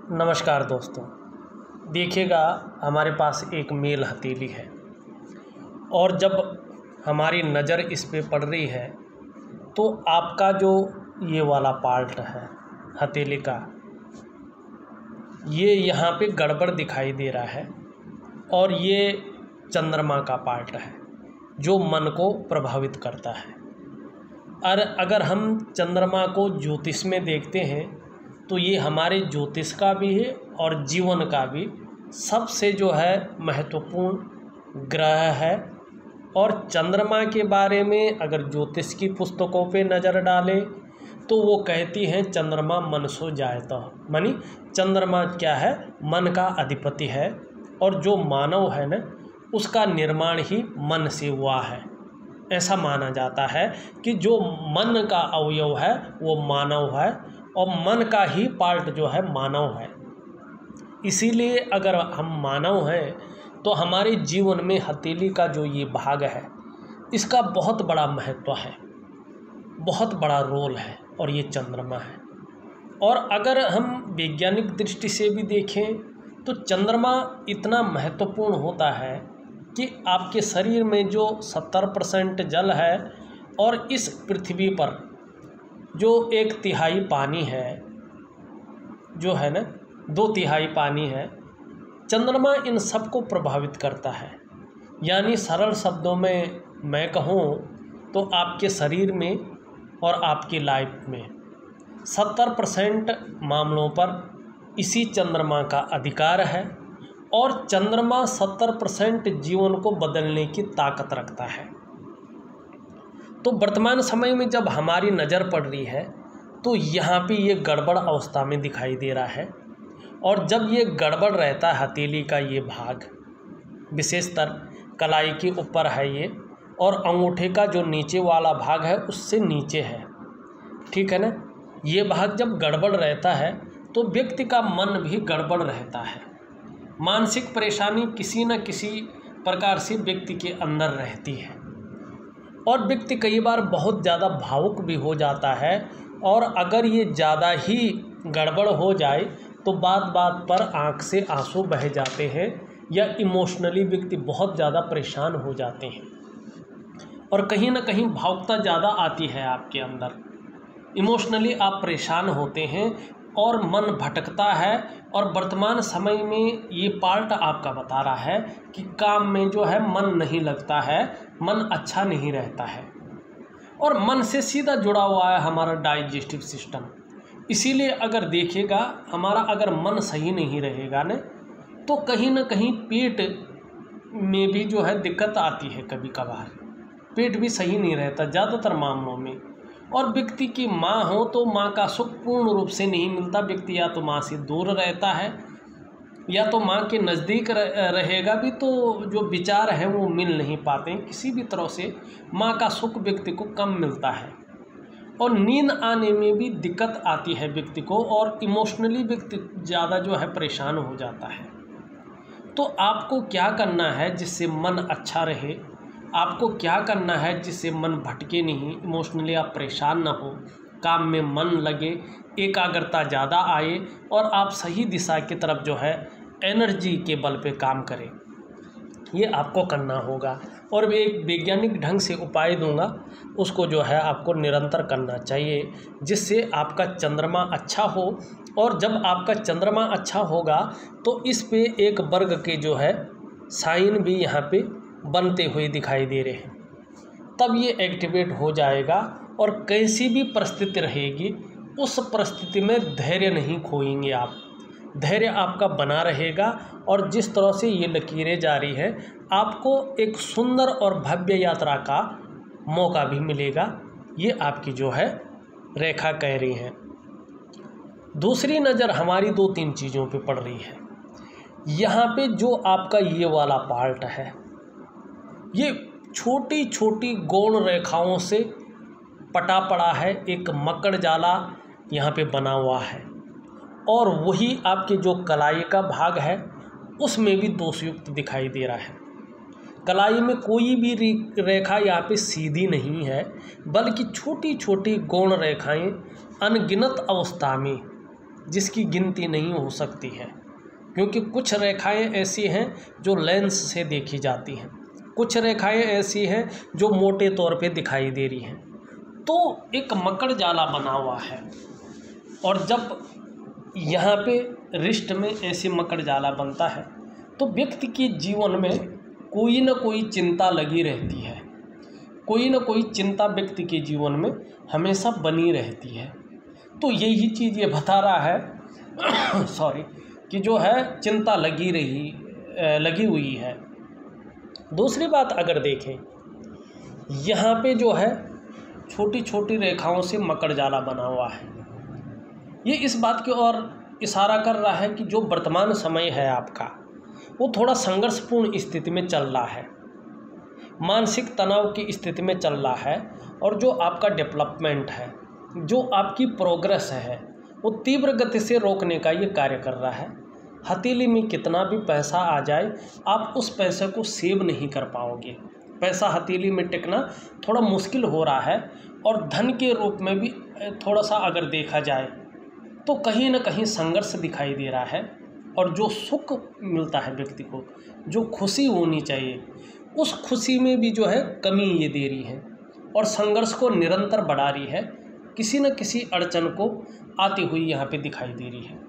नमस्कार दोस्तों। देखिएगा, हमारे पास एक मेल हथेली है और जब हमारी नज़र इस पे पड़ रही है तो आपका जो ये वाला पार्ट है हथेली का, ये यहाँ पे गड़बड़ दिखाई दे रहा है और ये चंद्रमा का पार्ट है जो मन को प्रभावित करता है। और अगर हम चंद्रमा को ज्योतिष में देखते हैं तो ये हमारे ज्योतिष का भी है और जीवन का भी सबसे जो है महत्वपूर्ण ग्रह है। और चंद्रमा के बारे में अगर ज्योतिष की पुस्तकों पे नज़र डालें तो वो कहती हैं चंद्रमा मनसो जायता, मानी चंद्रमा क्या है, मन का अधिपति है और जो मानव है ना उसका निर्माण ही मन से हुआ है। ऐसा माना जाता है कि जो मन का अवयव है वो मानव है और मन का ही पार्ट जो है मानव है। इसीलिए अगर हम मानव हैं तो हमारे जीवन में हथेली का जो ये भाग है इसका बहुत बड़ा महत्व है, बहुत बड़ा रोल है और ये चंद्रमा है। और अगर हम वैज्ञानिक दृष्टि से भी देखें तो चंद्रमा इतना महत्वपूर्ण होता है कि आपके शरीर में जो 70% जल है और इस पृथ्वी पर जो 1/3 पानी है, जो है ना 2/3 पानी है, चंद्रमा इन सब को प्रभावित करता है। यानी सरल शब्दों में मैं कहूँ तो आपके शरीर में और आपकी लाइफ में 70% मामलों पर इसी चंद्रमा का अधिकार है और चंद्रमा 70% जीवन को बदलने की ताकत रखता है। तो वर्तमान समय में जब हमारी नज़र पड़ रही है तो यहाँ पे ये गड़बड़ अवस्था में दिखाई दे रहा है। और जब ये गड़बड़ रहता है हथेली का ये भाग, विशेषतर कलाई के ऊपर है ये और अंगूठे का जो नीचे वाला भाग है उससे नीचे है, ठीक है ना। ये भाग जब गड़बड़ रहता है तो व्यक्ति का मन भी गड़बड़ रहता है। मानसिक परेशानी किसी न किसी प्रकार से व्यक्ति के अंदर रहती है और व्यक्ति कई बार बहुत ज़्यादा भावुक भी हो जाता है। और अगर ये ज़्यादा ही गड़बड़ हो जाए तो बात बात पर आंख से आंसू बह जाते हैं या इमोशनली व्यक्ति बहुत ज़्यादा परेशान हो जाते हैं और कहीं ना कहीं भावुकता ज़्यादा आती है आपके अंदर। इमोशनली आप परेशान होते हैं और मन भटकता है। और वर्तमान समय में ये पार्ट आपका बता रहा है कि काम में जो है मन नहीं लगता है, मन अच्छा नहीं रहता है और मन से सीधा जुड़ा हुआ है हमारा डाइजेस्टिव सिस्टम। इसीलिए अगर देखिएगा, हमारा अगर मन सही नहीं रहेगा न तो कहीं ना कहीं पेट में भी जो है दिक्कत आती है। कभी कभार पेट भी सही नहीं रहता ज़्यादातर मामलों में। और व्यक्ति की माँ हो तो माँ का सुख पूर्ण रूप से नहीं मिलता। व्यक्ति या तो माँ से दूर रहता है या तो माँ के नज़दीक रहेगा भी तो जो विचार हैं वो मिल नहीं पाते हैं। किसी भी तरह से माँ का सुख व्यक्ति को कम मिलता है और नींद आने में भी दिक्कत आती है व्यक्ति को और इमोशनली व्यक्ति ज़्यादा जो है परेशान हो जाता है। तो आपको क्या करना है जिससे मन अच्छा रहे, आपको क्या करना है जिससे मन भटके नहीं, इमोशनली आप परेशान ना हो, काम में मन लगे, एकाग्रता ज़्यादा आए और आप सही दिशा की तरफ जो है एनर्जी के बल पे काम करें, ये आपको करना होगा। और मैं एक वैज्ञानिक ढंग से उपाय दूंगा, उसको जो है आपको निरंतर करना चाहिए जिससे आपका चंद्रमा अच्छा हो। और जब आपका चंद्रमा अच्छा होगा तो इस पे एक वर्ग के जो है साइन भी यहाँ पे बनते हुए दिखाई दे रहे हैं, तब ये एक्टिवेट हो जाएगा। और कैसी भी परिस्थिति रहेगी उस परिस्थिति में धैर्य नहीं खोएंगे आप, धैर्य आपका बना रहेगा। और जिस तरह से ये लकीरें जारी हैं आपको एक सुंदर और भव्य यात्रा का मौका भी मिलेगा, ये आपकी जो है रेखा कह रही हैं। दूसरी नज़र हमारी 2-3 चीज़ों पे पड़ रही है। यहाँ पे जो आपका ये वाला पार्ट है ये छोटी छोटी गौण रेखाओं से पटा पड़ा है, एक मकड़ जाला यहाँ पे बना हुआ है। और वही आपके जो कलाई का भाग है उसमें भी दोषयुक्त दिखाई दे रहा है। कलाई में कोई भी रेखा यहाँ पे सीधी नहीं है बल्कि छोटी छोटी गौण रेखाएं अनगिनत अवस्था में जिसकी गिनती नहीं हो सकती है, क्योंकि कुछ रेखाएं ऐसी हैं जो लेंस से देखी जाती हैं, कुछ रेखाएं ऐसी हैं जो मोटे तौर पे दिखाई दे रही हैं। तो एक मकड़ जाला बना हुआ है, और जब यहाँ पे रिष्ट में ऐसी मकड़ जाला बनता है तो व्यक्ति के जीवन में कोई न कोई चिंता लगी रहती है, कोई न कोई चिंता व्यक्ति के जीवन में हमेशा बनी रहती है। तो यही चीज़ ये बता रहा है सॉरी कि जो है चिंता लगी हुई है। दूसरी बात अगर देखें, यहाँ पे जो है छोटी छोटी रेखाओं से मकड़ जाला बना हुआ है, ये इस बात की ओर इशारा कर रहा है कि जो वर्तमान समय है आपका वो थोड़ा संघर्षपूर्ण स्थिति में चल रहा है, मानसिक तनाव की स्थिति में चल रहा है, और जो आपका डेवलपमेंट है, जो आपकी प्रोग्रेस है, वो तीव्र गति से रोकने का ये कार्य कर रहा है। हथेली में कितना भी पैसा आ जाए आप उस पैसे को सेव नहीं कर पाओगे, पैसा हथेली में टिकना थोड़ा मुश्किल हो रहा है। और धन के रूप में भी थोड़ा सा अगर देखा जाए तो कहीं ना कहीं संघर्ष दिखाई दे रहा है, और जो सुख मिलता है व्यक्ति को, जो खुशी होनी चाहिए, उस खुशी में भी जो है कमी ये दे रही है, और संघर्ष को निरंतर बढ़ा रही है, किसी न किसी अड़चन को आती हुई यहाँ पे दिखाई दे रही है।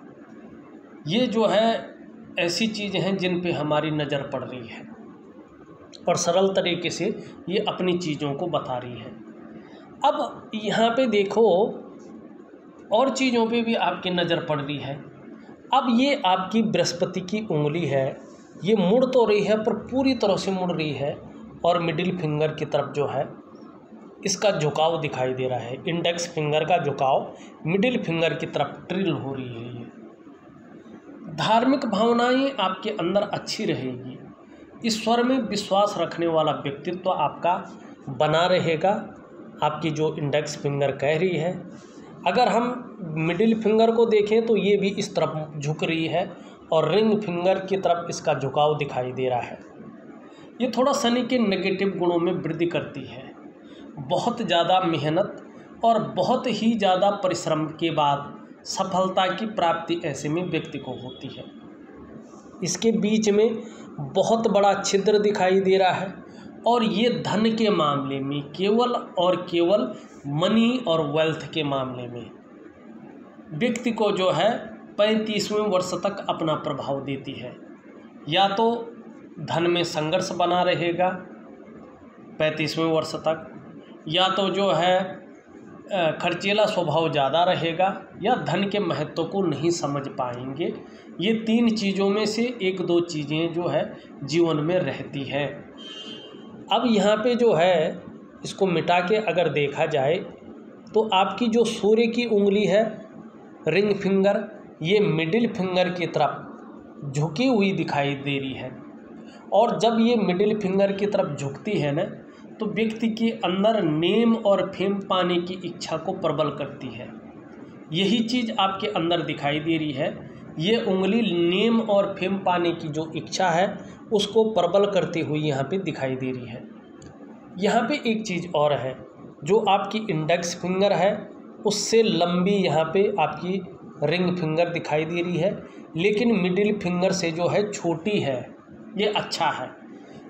ये जो है ऐसी चीज़ें हैं जिन पे हमारी नज़र पड़ रही है, और सरल तरीके से ये अपनी चीज़ों को बता रही है। अब यहाँ पे देखो और चीज़ों पे भी आपकी नज़र पड़ रही है। अब ये आपकी बृहस्पति की उंगली है, ये मुड़ तो रही है पर पूरी तरह से मुड़ रही है, और मिडिल फिंगर की तरफ जो है इसका झुकाव दिखाई दे रहा है। इंडेक्स फिंगर का झुकाव मिडिल फिंगर की तरफ ट्रिल हो रही है। ये धार्मिक भावनाएं आपके अंदर अच्छी रहेगी, ईश्वर में विश्वास रखने वाला व्यक्तित्व आपका बना रहेगा। आपकी जो इंडेक्स फिंगर कह रही है, अगर हम मिडिल फिंगर को देखें तो ये भी इस तरफ झुक रही है, और रिंग फिंगर की तरफ इसका झुकाव दिखाई दे रहा है। ये थोड़ा शनि के नेगेटिव गुणों में वृद्धि करती है। बहुत ज़्यादा मेहनत और बहुत ही ज़्यादा परिश्रम के बाद सफलता की प्राप्ति ऐसे में व्यक्ति को होती है। इसके बीच में बहुत बड़ा छिद्र दिखाई दे रहा है, और ये धन के मामले में केवल और केवल मनी और वेल्थ के मामले में व्यक्ति को जो है 35वें वर्ष तक अपना प्रभाव देती है। या तो धन में संघर्ष बना रहेगा 35वें वर्ष तक, या तो जो है खर्चीला स्वभाव ज़्यादा रहेगा, या धन के महत्व को नहीं समझ पाएंगे। ये तीन चीज़ों में से एक दो चीज़ें जो है जीवन में रहती है। अब यहाँ पे जो है इसको मिटा के अगर देखा जाए तो आपकी जो सूर्य की उंगली है रिंग फिंगर, ये मिडिल फिंगर की तरफ झुकी हुई दिखाई दे रही है, और जब ये मिडिल फिंगर की तरफ झुकती है ना तो व्यक्ति के अंदर नेम और फेम पाने की इच्छा को प्रबल करती है। यही चीज़ आपके अंदर दिखाई दे रही है। ये उंगली नेम और फेम पाने की जो इच्छा है उसको प्रबल करती हुई यहाँ पे दिखाई दे रही है। यहाँ पे एक चीज़ और है, जो आपकी इंडेक्स फिंगर है उससे लंबी यहाँ पे आपकी रिंग फिंगर दिखाई दे रही है, लेकिन मिडिल फिंगर से जो है छोटी है। ये अच्छा है।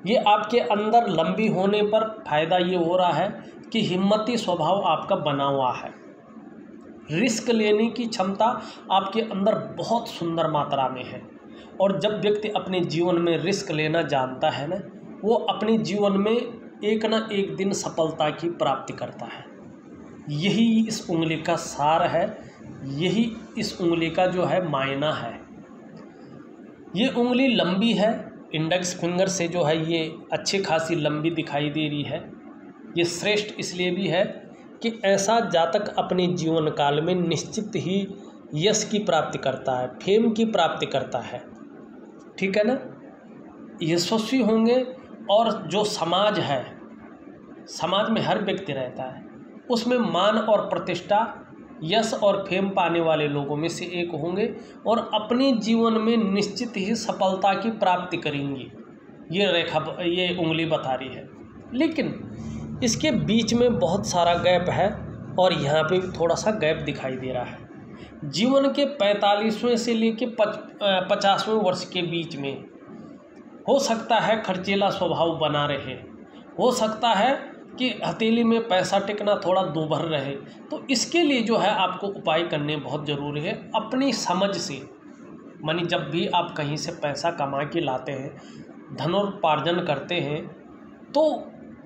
ये आपके अंदर लंबी होने पर फ़ायदा ये हो रहा है कि हिम्मती स्वभाव आपका बना हुआ है, रिस्क लेने की क्षमता आपके अंदर बहुत सुंदर मात्रा में है। और जब व्यक्ति अपने जीवन में रिस्क लेना जानता है ना, वो अपने जीवन में एक ना एक दिन सफलता की प्राप्ति करता है। यही इस उंगली का सार है, यही इस उंगली का जो है मायना है। ये उंगली लंबी है, इंडेक्स फिंगर से जो है ये अच्छी खासी लंबी दिखाई दे रही है। ये श्रेष्ठ इसलिए भी है कि ऐसा जातक अपने जीवन काल में निश्चित ही यश की प्राप्ति करता है, फेम की प्राप्ति करता है। ठीक है ना, यशस्वी होंगे, और जो समाज है, समाज में हर व्यक्ति रहता है, उसमें मान और प्रतिष्ठा, यश और फेम पाने वाले लोगों में से एक होंगे, और अपने जीवन में निश्चित ही सफलता की प्राप्ति करेंगे। ये उंगली बता रही है। लेकिन इसके बीच में बहुत सारा गैप है, और यहाँ पे थोड़ा सा गैप दिखाई दे रहा है। जीवन के 45वें से लेके 50वें वर्ष के बीच में हो सकता है खर्चीला स्वभाव बना रहे, हो सकता है कि हथेली में पैसा टिकना थोड़ा दूभर रहे। तो इसके लिए जो है आपको उपाय करने बहुत ज़रूरी है। अपनी समझ से मानी जब भी आप कहीं से पैसा कमा के लाते हैं, धनोपार्जन करते हैं, तो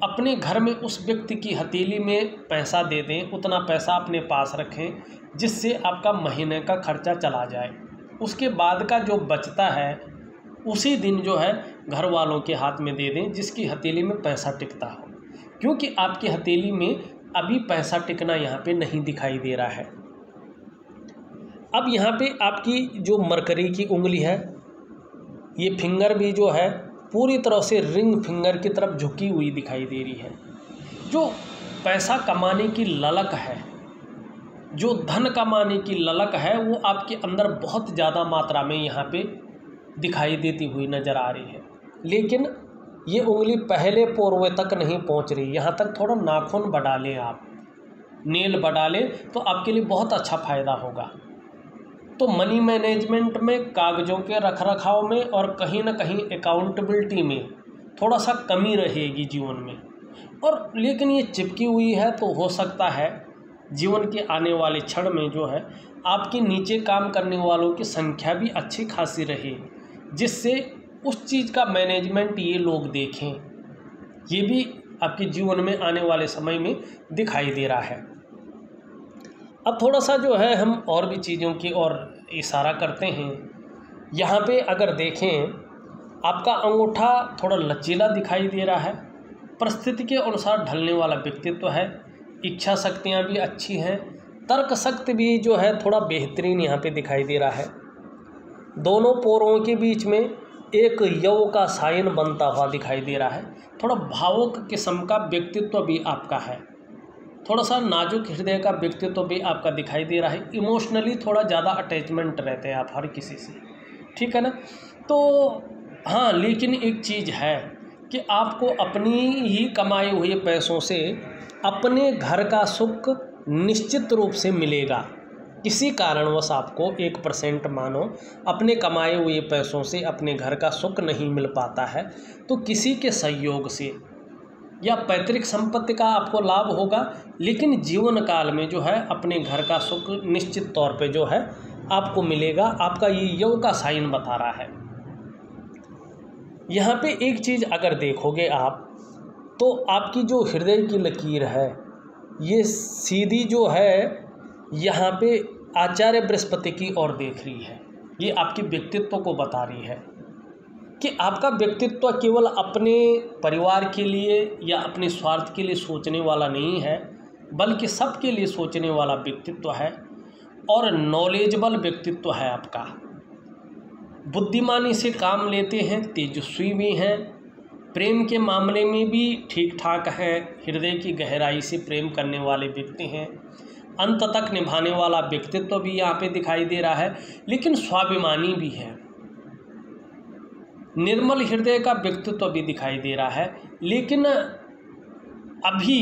अपने घर में उस व्यक्ति की हथेली में पैसा दे दें, उतना पैसा अपने पास रखें जिससे आपका महीने का खर्चा चला जाए। उसके बाद का जो बचता है उसी दिन जो है घर वालों के हाथ में दे दें जिसकी हथेली में पैसा टिकता हो, क्योंकि आपकी हथेली में अभी पैसा टिकना यहाँ पे नहीं दिखाई दे रहा है। अब यहाँ पे आपकी जो मरकरी की उंगली है, ये फिंगर भी जो है पूरी तरह से रिंग फिंगर की तरफ झुकी हुई दिखाई दे रही है। जो पैसा कमाने की ललक है, जो धन कमाने की ललक है, वो आपके अंदर बहुत ज़्यादा मात्रा में यहाँ पे दिखाई देती हुई नज़र आ रही है। लेकिन ये उंगली पहले पोरवे तक नहीं पहुँच रही, यहाँ तक थोड़ा नाखून बढ़ा लें, आप नेल बढ़ा लें तो आपके लिए बहुत अच्छा फ़ायदा होगा। तो मनी मैनेजमेंट में, कागज़ों के रखरखाव में और कहीं ना कहीं अकाउंटेबिलिटी में थोड़ा सा कमी रहेगी जीवन में। और लेकिन ये चिपकी हुई है तो हो सकता है जीवन के आने वाले क्षण में जो है आपके नीचे काम करने वालों की संख्या भी अच्छी खासी रहे, जिससे उस चीज़ का मैनेजमेंट ये लोग देखें। ये भी आपके जीवन में आने वाले समय में दिखाई दे रहा है। अब थोड़ा सा जो है हम और भी चीज़ों की ओर इशारा करते हैं। यहाँ पे अगर देखें, आपका अंगूठा थोड़ा लचीला दिखाई दे रहा है, परिस्थिति के अनुसार ढलने वाला व्यक्तित्व है, इच्छा शक्तियाँ भी अच्छी हैं, तर्क शक्ति भी जो है थोड़ा बेहतरीन यहाँ पे दिखाई दे रहा है। दोनों पोरों के बीच में एक यव का साइन बनता हुआ दिखाई दे रहा है। थोड़ा भावुक किस्म का व्यक्तित्व भी आपका है, थोड़ा सा नाजुक हृदय का व्यक्तित्व भी आपका दिखाई दे रहा है। इमोशनली थोड़ा ज़्यादा अटैचमेंट रहते हैं आप हर किसी से, ठीक है ना। तो हाँ, लेकिन एक चीज़ है कि आपको अपनी ही कमाए हुए पैसों से अपने घर का सुख निश्चित रूप से मिलेगा। किसी कारणवश आपको 1% मानो अपने कमाए हुए पैसों से अपने घर का सुख नहीं मिल पाता है, तो किसी के सहयोग से या पैतृक संपत्ति का आपको लाभ होगा। लेकिन जीवन काल में जो है अपने घर का सुख निश्चित तौर पे जो है आपको मिलेगा। आपका ये यव का साइन बता रहा है। यहाँ पे एक चीज़ अगर देखोगे आप, तो आपकी जो हृदय की लकीर है ये सीधी जो है यहाँ पे आचार्य बृहस्पति की ओर देख रही है। ये आपके व्यक्तित्व को बता रही है कि आपका व्यक्तित्व केवल अपने परिवार के लिए या अपने स्वार्थ के लिए सोचने वाला नहीं है, बल्कि सबके लिए सोचने वाला व्यक्तित्व है और नॉलेजेबल व्यक्तित्व है आपका। बुद्धिमानी से काम लेते हैं, तेजस्वी भी हैं, प्रेम के मामले में भी ठीक ठाक हैं, हृदय की गहराई से प्रेम करने वाले व्यक्ति हैं, अंत तक निभाने वाला व्यक्तित्व भी यहाँ पे दिखाई दे रहा है। लेकिन स्वाभिमानी भी है, निर्मल हृदय का व्यक्तित्व भी दिखाई दे रहा है। लेकिन अभी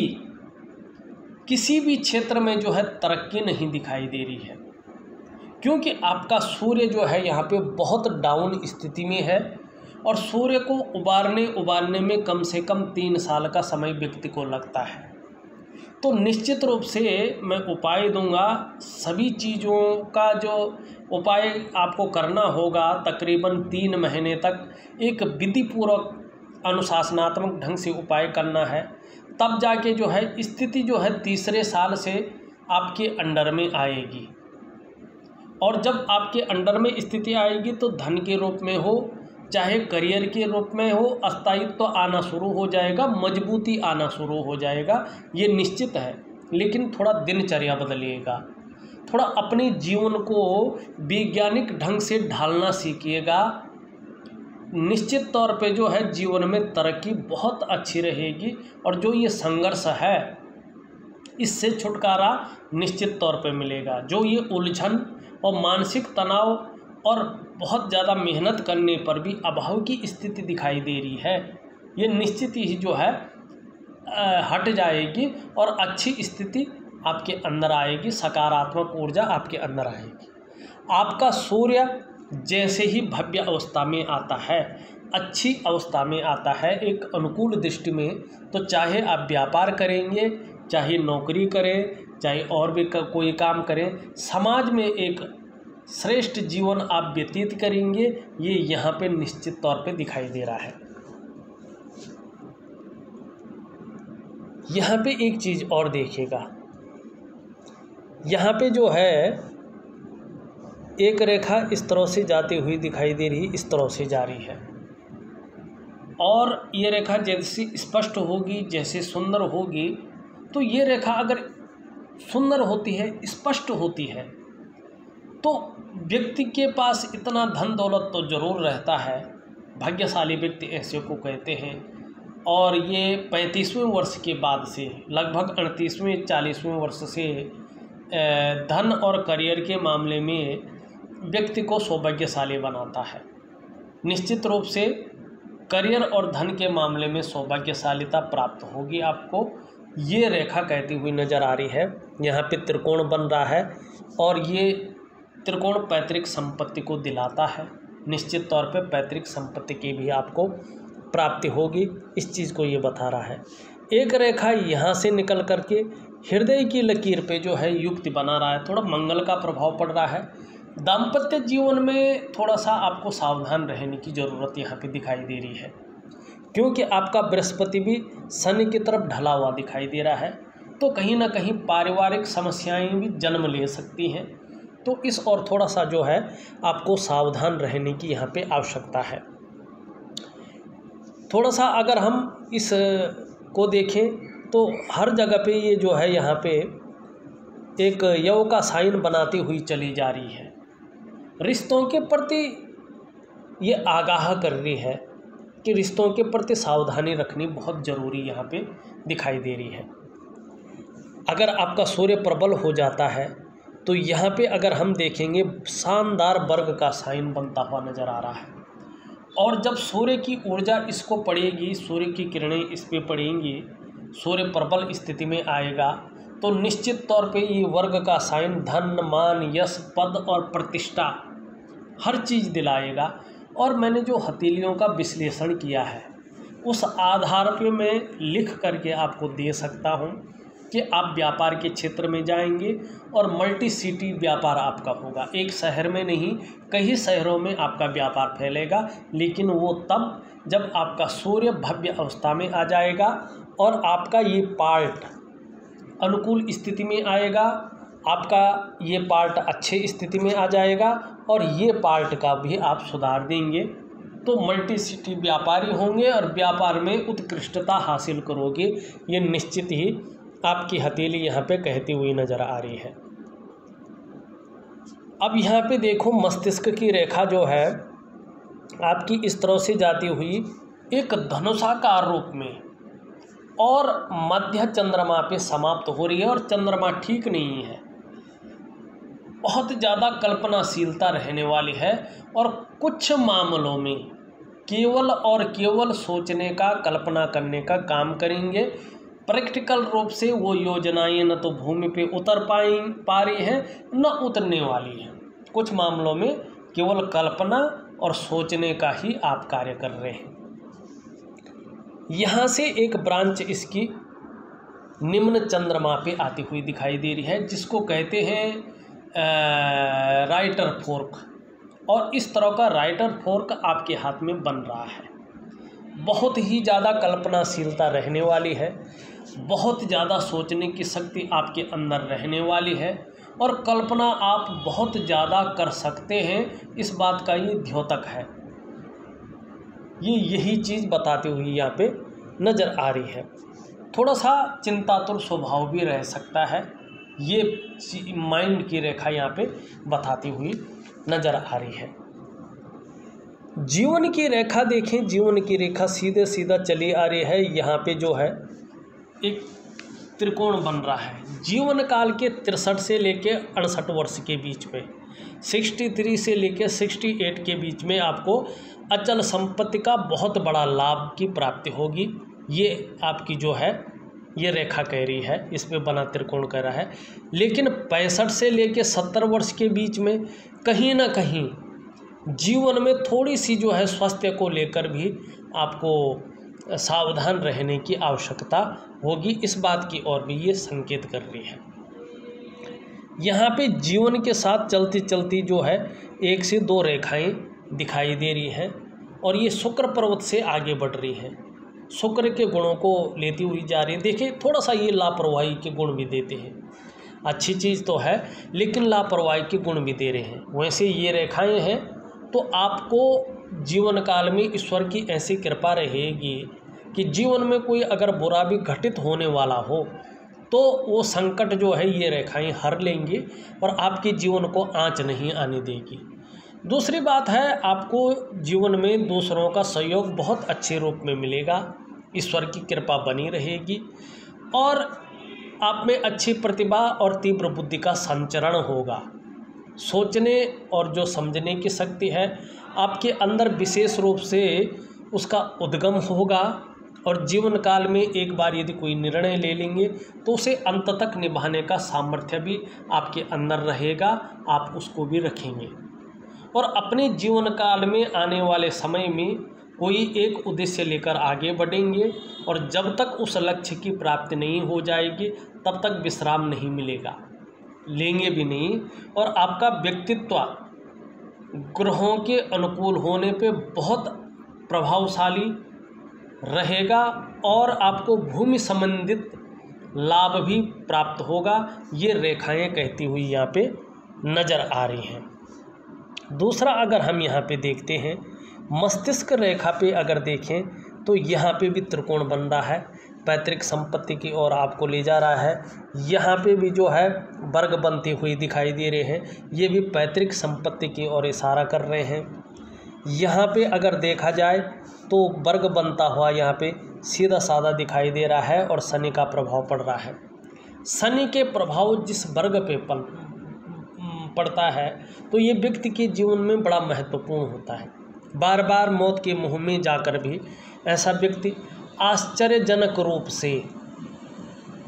किसी भी क्षेत्र में जो है तरक्की नहीं दिखाई दे रही है, क्योंकि आपका सूर्य जो है यहाँ पे बहुत डाउन स्थिति में है और सूर्य को उबारने में कम से कम 3 साल का समय व्यक्ति को लगता है। तो निश्चित रूप से मैं उपाय दूंगा। सभी चीज़ों का जो उपाय आपको करना होगा तकरीबन 3 महीने तक एक विधिपूर्वक अनुशासनात्मक ढंग से उपाय करना है, तब जाके जो है स्थिति जो है तीसरे साल से आपके अंडर में आएगी। और जब आपके अंडर में स्थिति आएगी तो धन के रूप में हो चाहे करियर के रूप में हो, स्थायित्व तो आना शुरू हो जाएगा, मजबूती आना शुरू हो जाएगा, ये निश्चित है। लेकिन थोड़ा दिनचर्या बदलिएगा, थोड़ा अपने जीवन को वैज्ञानिक ढंग से ढालना सीखिएगा। निश्चित तौर पे जो है जीवन में तरक्की बहुत अच्छी रहेगी और जो ये संघर्ष है इससे छुटकारा निश्चित तौर पे मिलेगा। जो ये उलझन और मानसिक तनाव और बहुत ज़्यादा मेहनत करने पर भी अभाव की स्थिति दिखाई दे रही है, ये निश्चित ही जो है हट जाएगी और अच्छी स्थिति आपके अंदर आएगी, सकारात्मक ऊर्जा आपके अंदर आएगी। आपका सूर्य जैसे ही भव्य अवस्था में आता है, अच्छी अवस्था में आता है, एक अनुकूल दृष्टि में, तो चाहे आप व्यापार करेंगे, चाहे नौकरी करें, चाहे और भी कोई काम करें, समाज में एक श्रेष्ठ जीवन आप व्यतीत करेंगे, ये यहाँ पे निश्चित तौर पे दिखाई दे रहा है। यहाँ पे एक चीज़ और देखिएगा, यहाँ पे जो है एक रेखा इस तरह से जाती हुई दिखाई दे रही, इस तरह से जा रही है, और ये रेखा जैसी स्पष्ट होगी, जैसे सुंदर होगी, तो ये रेखा अगर सुंदर होती है, स्पष्ट होती है, तो व्यक्ति के पास इतना धन दौलत तो जरूर रहता है। भाग्यशाली व्यक्ति ऐसे को कहते हैं। और ये 35वें वर्ष के बाद से लगभग 38वें 40वें वर्ष से धन और करियर के मामले में व्यक्ति को सौभाग्यशाली बनाता है। निश्चित रूप से करियर और धन के मामले में सौभाग्यशालीता प्राप्त होगी आपको, ये रेखा कहती हुई नज़र आ रही है। यहाँ पे त्रिकोण बन रहा है और ये त्रिकोण पैतृक संपत्ति को दिलाता है। निश्चित तौर पे पैतृक संपत्ति की भी आपको प्राप्ति होगी, इस चीज़ को ये बता रहा है। एक रेखा यहाँ से निकल करके हृदय की लकीर पे जो है युक्ति बना रहा है, थोड़ा मंगल का प्रभाव पड़ रहा है। दाम्पत्य जीवन में थोड़ा सा आपको सावधान रहने की ज़रूरत यहाँ पे दिखाई दे रही है, क्योंकि आपका बृहस्पति भी शनि की तरफ ढला हुआ दिखाई दे रहा है, तो कहीं ना कहीं पारिवारिक समस्याएं भी जन्म ले सकती हैं। तो इस और थोड़ा सा जो है आपको सावधान रहने की यहाँ पे आवश्यकता है। थोड़ा सा अगर हम इस को देखें तो हर जगह पे ये जो है यहाँ पे एक यव का साइन बनाती हुई चली जा रही है। रिश्तों के प्रति ये आगाह कर रही है कि रिश्तों के प्रति सावधानी रखनी बहुत ज़रूरी यहाँ पे दिखाई दे रही है। अगर आपका सूर्य प्रबल हो जाता है तो यहाँ पे अगर हम देखेंगे शानदार वर्ग का साइन बनता हुआ नज़र आ रहा है, और जब सूर्य की ऊर्जा इसको पड़ेगी, सूर्य की किरणें इस पे पड़ेंगी, सूर्य प्रबल स्थिति में आएगा, तो निश्चित तौर पे ये वर्ग का साइन धन, मान, यश, पद और प्रतिष्ठा हर चीज़ दिलाएगा। और मैंने जो हथेलियों का विश्लेषण किया है उस आधार पे मैं लिख करके आपको दे सकता हूँ कि आप व्यापार के क्षेत्र में जाएंगे और मल्टी सिटी व्यापार आपका होगा। एक शहर में नहीं, कई शहरों में आपका व्यापार फैलेगा, लेकिन वो तब जब आपका सूर्य भव्य अवस्था में आ जाएगा और आपका ये पार्ट अनुकूल स्थिति में आएगा, आपका ये पार्ट अच्छे स्थिति में आ जाएगा और ये पार्ट का भी आप सुधार देंगे, तो मल्टी सिटी व्यापारी होंगे और व्यापार में उत्कृष्टता हासिल करोगे। ये निश्चित ही आपकी हथेली यहाँ पे कहती हुई नज़र आ रही है। अब यहाँ पे देखो मस्तिष्क की रेखा जो है आपकी इस तरह से जाती हुई एक धनुषाकार रूप में और मध्य चंद्रमा पे समाप्त हो रही है, और चंद्रमा ठीक नहीं है, बहुत ज़्यादा कल्पनाशीलता रहने वाली है और कुछ मामलों में केवल और केवल सोचने का, कल्पना करने का काम करेंगे। प्रैक्टिकल रूप से वो योजनाएं न तो भूमि पे उतर पा रही हैं न उतरने वाली हैं। कुछ मामलों में केवल कल्पना और सोचने का ही आप कार्य कर रहे हैं। यहाँ से एक ब्रांच इसकी निम्न चंद्रमा पे आती हुई दिखाई दे रही है, जिसको कहते हैं राइटर फोर्क, और इस तरह का राइटर फोर्क आपके हाथ में बन रहा है। बहुत ही ज़्यादा कल्पनाशीलता रहने वाली है, बहुत ज़्यादा सोचने की शक्ति आपके अंदर रहने वाली है और कल्पना आप बहुत ज़्यादा कर सकते हैं, इस बात का ये द्योतक है। ये यही चीज़ बताती हुई यहाँ पे नज़र आ रही है। थोड़ा सा चिंतातुर स्वभाव भी रह सकता है, ये माइंड की रेखा यहाँ पे बताती हुई नज़र आ रही है। जीवन की रेखा देखें, जीवन की रेखा सीधे सीधा चली आ रही है। यहाँ पे जो है एक त्रिकोण बन रहा है। जीवन काल के 63 से लेके 68 वर्ष के बीच में, 63 से लेके 68 के बीच में आपको अचल संपत्ति का बहुत बड़ा लाभ की प्राप्ति होगी। ये आपकी जो है ये रेखा कह रही है, इस पे बना त्रिकोण कह रहा है। लेकिन 65 से लेके 70 वर्ष के बीच में कहीं ना कहीं जीवन में थोड़ी सी जो है स्वास्थ्य को लेकर भी आपको सावधान रहने की आवश्यकता होगी, इस बात की ओर भी ये संकेत कर रही है। यहाँ पे जीवन के साथ चलती चलती जो है 1 से 2 रेखाएं दिखाई दे रही हैं और ये शुक्र पर्वत से आगे बढ़ रही हैं, शुक्र के गुणों को लेती हुई जा रही है। देखिए थोड़ा सा ये लापरवाही के गुण भी देते हैं, अच्छी चीज़ तो है लेकिन लापरवाही के गुण भी दे रहे हैं। वैसे ये रेखाएं हैं तो आपको जीवन काल में ईश्वर की ऐसी कृपा रहेगी कि जीवन में कोई अगर बुरा भी घटित होने वाला हो तो वो संकट जो है ये रेखाएं हर लेंगी और आपके जीवन को आँच नहीं आने देगी। दूसरी बात है, आपको जीवन में दूसरों का सहयोग बहुत अच्छे रूप में मिलेगा, ईश्वर की कृपा बनी रहेगी और आप में अच्छी प्रतिभा और तीव्र बुद्धि का संचरण होगा। सोचने और जो समझने की शक्ति है आपके अंदर विशेष रूप से उसका उद्गम होगा और जीवन काल में एक बार यदि कोई निर्णय ले लेंगे तो उसे अंत तक निभाने का सामर्थ्य भी आपके अंदर रहेगा, आप उसको भी रखेंगे और अपने जीवन काल में आने वाले समय में कोई एक उद्देश्य लेकर आगे बढ़ेंगे और जब तक उस लक्ष्य की प्राप्ति नहीं हो जाएगी तब तक विश्राम नहीं मिलेगा, लेंगे भी नहीं। और आपका व्यक्तित्व ग्रहों के अनुकूल होने पे बहुत प्रभावशाली रहेगा और आपको भूमि संबंधित लाभ भी प्राप्त होगा, ये रेखाएं कहती हुई यहाँ पे नज़र आ रही हैं। दूसरा अगर हम यहाँ पे देखते हैं मस्तिष्क रेखा पे अगर देखें तो यहाँ पे भी त्रिकोण बन रहा है, पैतृक संपत्ति की ओर आपको ले जा रहा है। यहाँ पे भी जो है वर्ग बनती हुई दिखाई दे रहे हैं, ये भी पैतृक संपत्ति की ओर इशारा कर रहे हैं। यहाँ पे अगर देखा जाए तो वर्ग बनता हुआ यहाँ पे सीधा साधा दिखाई दे रहा है और शनि का प्रभाव पड़ रहा है। शनि के प्रभाव जिस वर्ग पे पड़ता है तो ये व्यक्ति के जीवन में बड़ा महत्वपूर्ण होता है। बार बार मौत के मुंह में जाकर भी ऐसा व्यक्ति आश्चर्यजनक रूप से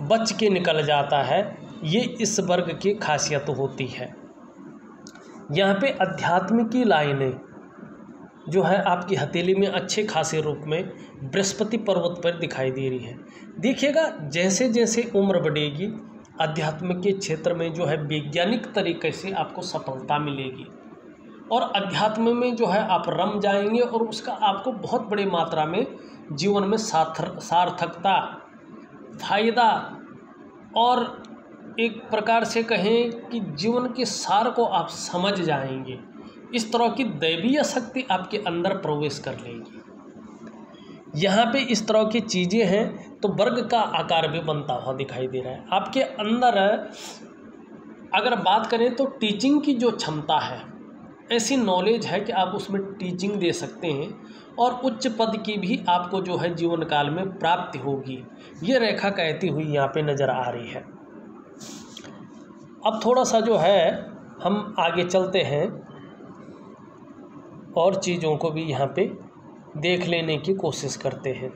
बच के निकल जाता है, ये इस वर्ग की खासियत होती है। यहाँ पे अध्यात्म की लाइनें जो है आपकी हथेली में अच्छे खासे रूप में बृहस्पति पर्वत पर दिखाई दे रही है। देखिएगा जैसे जैसे उम्र बढ़ेगी अध्यात्म के क्षेत्र में जो है वैज्ञानिक तरीके से आपको सफलता मिलेगी और अध्यात्म में जो है आप रम जाएंगे और उसका आपको बहुत बड़ी मात्रा में जीवन में सार्थकता, फायदा और एक प्रकार से कहें कि जीवन के सार को आप समझ जाएंगे। इस तरह की दैवीय शक्ति आपके अंदर प्रवेश कर लेगी। यहाँ पे इस तरह की चीज़ें हैं तो वर्ग का आकार भी बनता हुआ दिखाई दे रहा है आपके अंदर। अगर बात करें तो टीचिंग की जो क्षमता है, ऐसी नॉलेज है कि आप उसमें टीचिंग दे सकते हैं और उच्च पद की भी आपको जो है जीवन काल में प्राप्ति होगी, ये रेखा कहती हुई यहाँ पे नज़र आ रही है। अब थोड़ा सा जो है हम आगे चलते हैं और चीज़ों को भी यहाँ पे देख लेने की कोशिश करते हैं।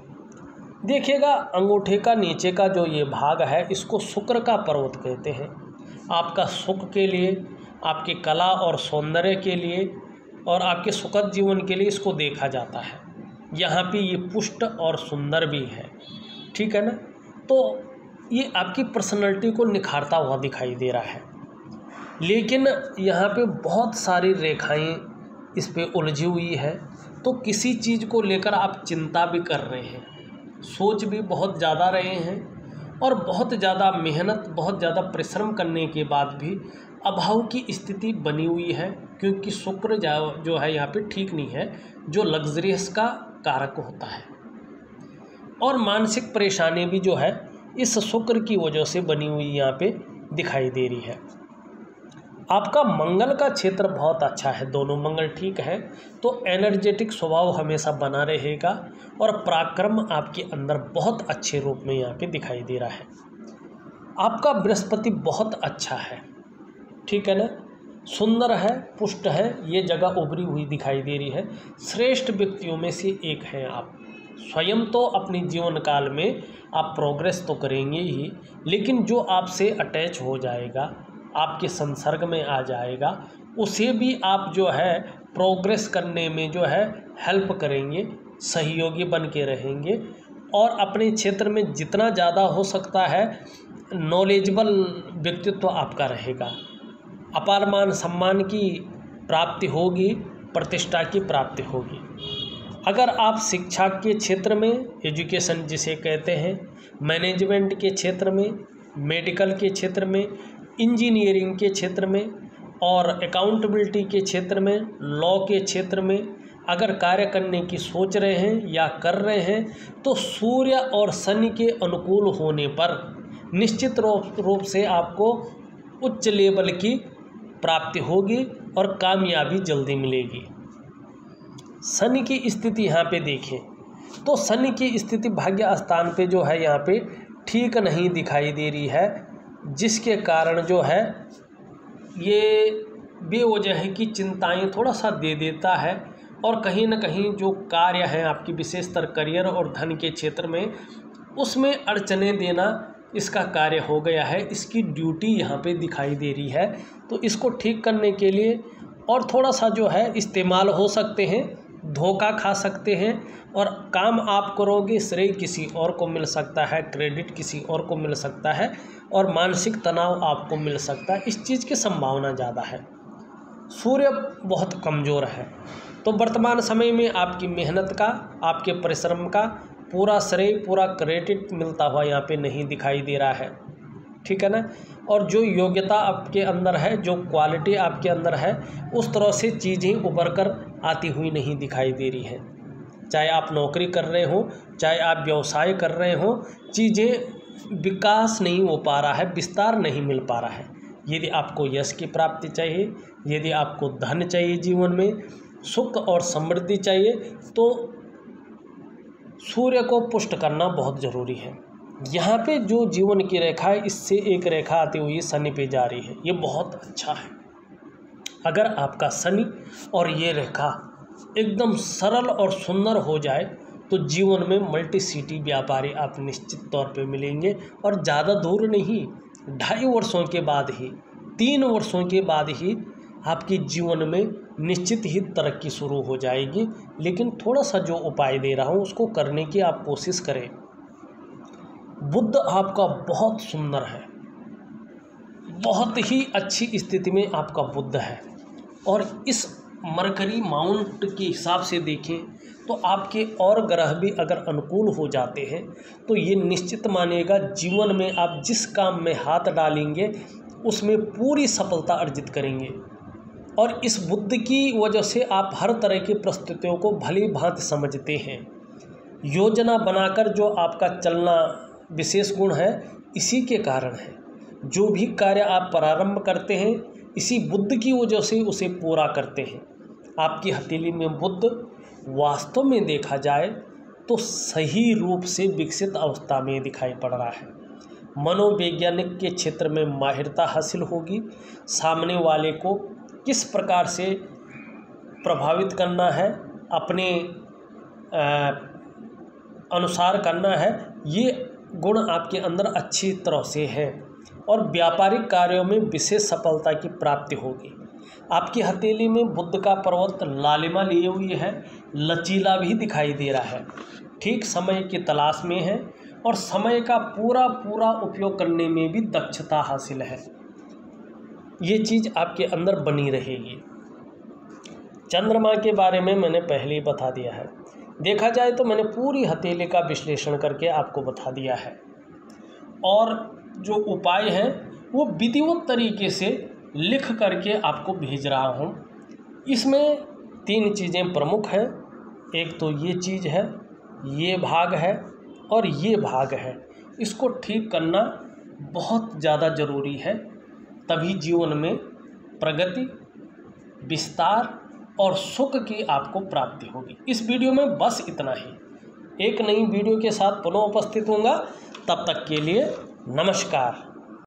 देखिएगा अंगूठे का नीचे का जो ये भाग है इसको शुक्र का पर्वत कहते हैं। आपका सुख के लिए, आपके कला और सौंदर्य के लिए और आपके सुखद जीवन के लिए इसको देखा जाता है। यहाँ पे ये पुष्ट और सुंदर भी है, ठीक है ना। तो ये आपकी पर्सनैलिटी को निखारता हुआ दिखाई दे रहा है। लेकिन यहाँ पे बहुत सारी रेखाएं इस पे उलझी हुई है, तो किसी चीज़ को लेकर आप चिंता भी कर रहे हैं, सोच भी बहुत ज़्यादा रहे हैं और बहुत ज़्यादा मेहनत, बहुत ज़्यादा परिश्रम करने के बाद भी अभाव की स्थिति बनी हुई है, क्योंकि शुक्र जो है यहाँ पे ठीक नहीं है, जो लग्जरियस का कारक होता है। और मानसिक परेशानी भी जो है इस शुक्र की वजह से बनी हुई यहाँ पे दिखाई दे रही है। आपका मंगल का क्षेत्र बहुत अच्छा है, दोनों मंगल ठीक है, तो एनर्जेटिक स्वभाव हमेशा बना रहेगा और पराक्रम आपके अंदर बहुत अच्छे रूप में यहाँ पे दिखाई दे रहा है। आपका बृहस्पति बहुत अच्छा है, ठीक है ना, सुंदर है, पुष्ट है, ये जगह उभरी हुई दिखाई दे रही है। श्रेष्ठ व्यक्तियों में से एक हैं आप, स्वयं तो अपने जीवन काल में आप प्रोग्रेस तो करेंगे ही, लेकिन जो आपसे अटैच हो जाएगा, आपके संसर्ग में आ जाएगा, उसे भी आप जो है प्रोग्रेस करने में जो है हेल्प करेंगे, सहयोगी बन के रहेंगे। और अपने क्षेत्र में जितना ज़्यादा हो सकता है नॉलेजेबल व्यक्तित्व आपका रहेगा। अपार मान सम्मान की प्राप्ति होगी, प्रतिष्ठा की प्राप्ति होगी। अगर आप शिक्षा के क्षेत्र में, एजुकेशन जिसे कहते हैं, मैनेजमेंट के क्षेत्र में, मेडिकल के क्षेत्र में, इंजीनियरिंग के क्षेत्र में और अकाउंटेबिलिटी के क्षेत्र में, लॉ के क्षेत्र में अगर कार्य करने की सोच रहे हैं या कर रहे हैं, तो सूर्य और शनि के अनुकूल होने पर निश्चित रूप से आपको उच्च लेवल की प्राप्ति होगी और कामयाबी जल्दी मिलेगी। शनि की स्थिति यहाँ पे देखें तो शनि की स्थिति भाग्य स्थान पे जो है यहाँ पे ठीक नहीं दिखाई दे रही है, जिसके कारण जो है ये बेवजह की चिंताएं थोड़ा सा दे देता है और कहीं ना कहीं जो कार्य है आपकी विशेषतर करियर और धन के क्षेत्र में, उसमें अड़चने देना इसका कार्य हो गया है। इसकी ड्यूटी यहाँ पे दिखाई दे रही है, तो इसको ठीक करने के लिए और थोड़ा सा जो है इस्तेमाल हो सकते हैं, धोखा खा सकते हैं और काम आप करोगे श्रेय किसी और को मिल सकता है, क्रेडिट किसी और को मिल सकता है और मानसिक तनाव आपको मिल सकता है। इस चीज़ की संभावना ज़्यादा है। सूर्य बहुत कमज़ोर है, तो वर्तमान समय में आपकी मेहनत का, आपके परिश्रम का पूरा श्रेय, पूरा क्रेडिट मिलता हुआ यहाँ पे नहीं दिखाई दे रहा है, ठीक है ना। और जो योग्यता आपके अंदर है, जो क्वालिटी आपके अंदर है, उस तरह से चीज़ें उभर कर आती हुई नहीं दिखाई दे रही हैं। चाहे आप नौकरी कर रहे हो, चाहे आप व्यवसाय कर रहे हो, चीज़ें विकास नहीं हो पा रहा है, विस्तार नहीं मिल पा रहा है। यदि आपको यश की प्राप्ति चाहिए, यदि आपको धन चाहिए, जीवन में सुख और समृद्धि चाहिए, तो सूर्य को पुष्ट करना बहुत ज़रूरी है। यहाँ पे जो जीवन की रेखा है, इससे एक रेखा आती हुई शनि पे जा रही है, ये बहुत अच्छा है। अगर आपका शनि और ये रेखा एकदम सरल और सुंदर हो जाए तो जीवन में मल्टी सिटी व्यापारी आप निश्चित तौर पे मिलेंगे। और ज़्यादा दूर नहीं, 2.5 वर्षों के बाद ही, 3 वर्षों के बाद ही आपके जीवन में निश्चित ही तरक्की शुरू हो जाएगी। लेकिन थोड़ा सा जो उपाय दे रहा हूँ उसको करने की आप कोशिश करें। बुध आपका बहुत सुंदर है, बहुत ही अच्छी स्थिति में आपका बुध है और इस मरकरी माउंट के हिसाब से देखें तो आपके और ग्रह भी अगर अनुकूल हो जाते हैं तो ये निश्चित मानिएगा जीवन में आप जिस काम में हाथ डालेंगे उसमें पूरी सफलता अर्जित करेंगे। और इस बुध की वजह से आप हर तरह की परिस्थितियों को भली भांति समझते हैं। योजना बनाकर जो आपका चलना विशेष गुण है, इसी के कारण है। जो भी कार्य आप प्रारंभ करते हैं इसी बुध की वजह से उसे पूरा करते हैं। आपकी हथेली में बुध वास्तव में देखा जाए तो सही रूप से विकसित अवस्था में दिखाई पड़ रहा है। मनोवैज्ञानिक के क्षेत्र में माहिरता हासिल होगी। सामने वाले को किस प्रकार से प्रभावित करना है, अपने अनुसार करना है, ये गुण आपके अंदर अच्छी तरह से है। और व्यापारिक कार्यों में विशेष सफलता की प्राप्ति होगी। आपकी हथेली में बुध का पर्वत लालिमा लिए हुई है, लचीला भी दिखाई दे रहा है, ठीक समय की तलाश में है और समय का पूरा पूरा उपयोग करने में भी दक्षता हासिल है। ये चीज़ आपके अंदर बनी रहेगी। चंद्रमा के बारे में मैंने पहले ही बता दिया है। देखा जाए तो मैंने पूरी हथेली का विश्लेषण करके आपको बता दिया है और जो उपाय हैं वो विधिवत तरीके से लिख करके आपको भेज रहा हूँ। इसमें 3 चीज़ें प्रमुख हैं। एक तो ये चीज़ है, ये भाग है और ये भाग है। इसको ठीक करना बहुत ज़्यादा ज़रूरी है, तभी जीवन में प्रगति, विस्तार और सुख की आपको प्राप्ति होगी। इस वीडियो में बस इतना ही। एक नई वीडियो के साथ पुनः उपस्थित होऊंगा। तब तक के लिए नमस्कार।